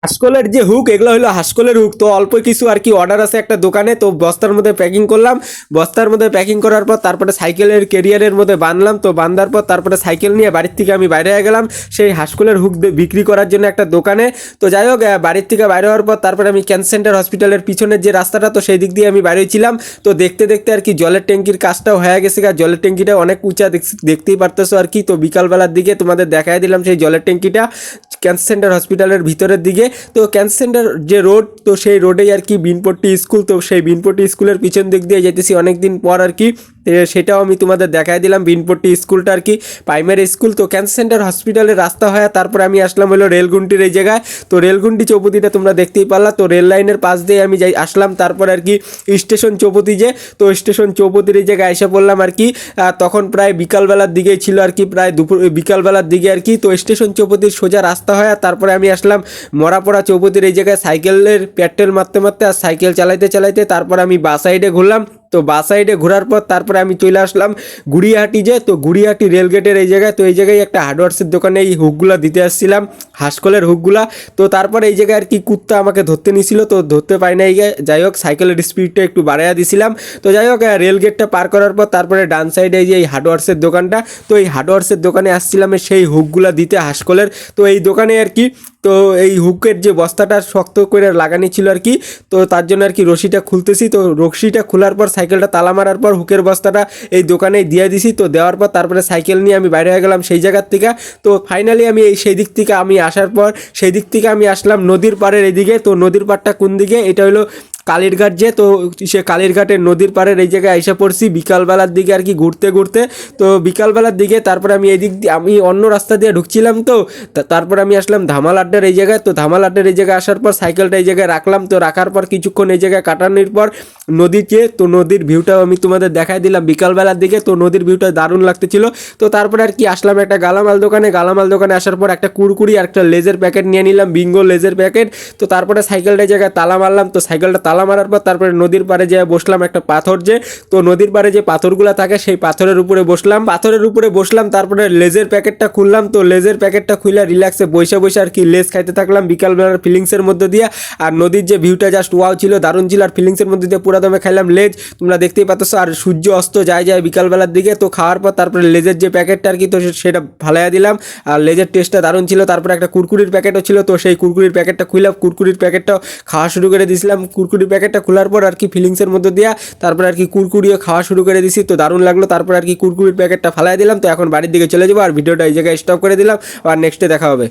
হাসকলের যে হুক এগুলো হলো হাসকলের হুক। তো অল্প কিছু আর কি অর্ডার আছে একটা দোকানে, তো বস্তার মধ্যে প্যাকিং করলাম। বস্তার মধ্যে প্যাকিং করার পর তারপরে সাইকেলের কেরিয়ারের মধ্যে বাঁধলাম। তো বাঁধার পর তারপরে সাইকেল নিয়ে বাড়ির থেকে আমি বাইরে হয়ে গেলাম সেই হাসকলের হুক বিক্রি করার জন্য একটা দোকানে। তো যাই হোক, বাড়ির থেকে বাইরে হওয়ার পর তারপরে আমি ক্যান্সার সেন্টার হসপিটালের পিছনের যে রাস্তাটা, তো সেই দিক দিয়ে আমি বাইরে ছিলাম। তো দেখতে দেখতে আর কি জলের ট্যাঙ্কির কাজটাও হয়ে গেছে, আর জলের ট্যাঙ্কিটা অনেক উঁচা দেখতেই পারতেছো আর কি। তো বিকালবেলার দিকে তোমাদের দেখাই দিলাম সেই জলের ট্যাঙ্কিটা ক্যান্সার সেন্টার হসপিটালের ভিতরের দিকে। তো ক্যান্সার সেন্টার যে রোড, তো সেই রোডেই আর কি বিনপট্টি স্কুল। তো সেই বিনপট্টি স্কুলের পিছন দিক দিয়ে যেতেছি অনেকদিন পর আর কি। সেটাও আমি তোমাদের দেখাই দিলাম বিনপট্টি স্কুলটা আর কি প্রাইমারি স্কুল। তো ক্যান্সার সেন্টার হসপিটালের রাস্তা হয়, তারপরে আমি আসলাম হলো রেলগুন্টির এই জায়গায়। তো রেলগুন্টি চৌপতিটা তোমরা দেখতেই পারলা। তো রেল লাইনের পাশ দিয়ে আমি আসলাম, তারপর আর কি স্টেশন চৌপতি যে, তো স্টেশন চৌপতির এই জায়গায় এসে পড়লাম আর কি। তখন প্রায় বিকালবেলার দিকেই ছিল আর কি, প্রায় দুপুর বিকালবেলার দিকে আর কি। তো স্টেশন চৌপতির সোজা রাস্তা হয়, আর তারপরে আমি আসলাম মরাপড়া চৌপতির এই জায়গায় সাইকেলের পেট্রোল মারতে মারতে আর সাইকেল চালাইতে চালাইতে তারপর আমি বাস সাইডে ঘুরলাম। তো বাস সাইডে ঘোরার পর তারপরে আমি চলে আসলাম গুড়িয়াহাটি যে, তো গুড়িয়াহাটি রেলগেটের এই জায়গায়। তো এই জায়গায় একটা হার্ডওয়ার্সের দোকানে এই হুকগুলা দিতে আসছিলাম, হাসকলের হুকগুলা। তো তারপরে এই জায়গায় আর কি কুত্তা আমাকে ধরতে নিছিল, তো ধরতে পাই নাই। যাই হোক সাইকেলের স্পিডটা একটু বাড়াইয়া দিছিলাম। তো যাই হোক রেলগেটটা পার করার পর তারপরে ডান সাইডে এই যে এই হার্ডওয়ার্সের দোকানটা, তো এই হার্ডওয়ার্সের দোকানে আসছিলাম সেই হুকগুলা দিতে হাসকলের। তো এই দোকানে আর কি, তো এই হুকের যে বস্তাটা শক্ত করে লাগানি ছিল আর কি, তো তার জন্য আর কি রশিটা খুলতেছি। তো রশিটা খোলার পর সাইকেলটা তালা মারার পর হুকের বস্তাটা এই দোকানে দিয়ে দিছি। তো দেওয়ার পর তারপরে সাইকেল নিয়ে আমি বাইরে হয়ে গেলাম সেই জায়গার থেকে। তো ফাইনালি আমি সেই দিক থেকে আমি আসার পর সেই দিক থেকে আমি আসলাম নদীর পাড়ের এইদিকে। তো নদীর পাড়টা কোন দিকে, এটা হলো কালীরঘাট যে, তো সে কালীরঘাটের নদীর পাড়ের এই জায়গায় এসে পড়ছি বিকালবেলার দিকে আর কি ঘুরতে ঘুরতে। তো বিকালবেলার দিকে তারপরে আমি এই দিক দিয়ে আমি অন্য রাস্তা দিয়ে ঢুকছিলাম। তো তারপর আমি আসলাম ধামাল আড্ডার এই জায়গায়। তো ধামাল আড্ডার এই জায়গায় আসার পর সাইকেলটা এই জায়গায় রাখলাম। তো রাখার পর কিছুক্ষণ এই জায়গায় কাটানোর পর নদীতে, তো নদীর ভিউটাও আমি তোমাদের দেখাই দিলাম বিকালবেলার দিকে। তো নদীর ভিউটা দারুণ লাগতেছিল। তো তারপরে আর কি আসলাম একটা গালামাল দোকানে। গালামাল দোকানে আসার পর একটা কুরকুরি আর একটা লেজের প্যাকেট নিয়ে নিলাম, বিঙ্গো লেজের প্যাকেট। তো তারপরে সাইকেলটা এই জায়গায় তালা মারলাম। তো সাইকেলটা তালা মারার পর তারপরে নদীর পাড়ে যেয়ে বসলাম একটা পাথর যে, তো নদীর পাড়ে যে পাথরগুলো থাকে সেই পাথরের উপরে বসলাম। তারপরে লেজের প্যাকেটটা খুললাম। তো লেজের প্যাকেটটা খুলে রিল্যাক্সে বসে বসে আর কি লেজ খাইতে থাকলাম বিকালবেলার ফিলিংসের মধ্যে দিয়ে। আর নদীর যে ভিউটা জাস্ট ওয়াও ছিল, দারুণ ছিল। আর ফিলিংসের মধ্যে দিয়ে পুরো দমে খাইলাম লেজ, তোমরা দেখতেই পাচ্ছ। আর সূর্য অস্ত যায় বিকালবেলার দিকে। তো খাওয়ার পর তারপরে লেজের যে প্যাকেটটা আর কি, তো সেটা ফালাইয়া দিলাম। আর লেজের টেস্টটা দারুণ ছিল। তারপরে একটা কুরকুরির প্যাকেটও ছিল, তো সেই কুরকুরির প্যাকেটটা খুললাম, কুরকুরির প্যাকেটটাও খাওয়া শুরু করে দিয়েছিলাম। কুরকুরির প্যাকেটটা খোলার পর আর কি ফিলিংসের মধ্যে দিয়া তারপরে আর কি কুরকুরিও খাওয়া শুরু করে দিছি। তো দারুণ লাগলো। তারপর আর কি কুরকুরির প্যাকেটটা ফালাই দিলাম। তো এখন বাড়ির দিকে চলে যাবো, আর ভিডিওটা এই জায়গায় স্টপ করে দিলাম। আর নেক্সটে দেখা হবে।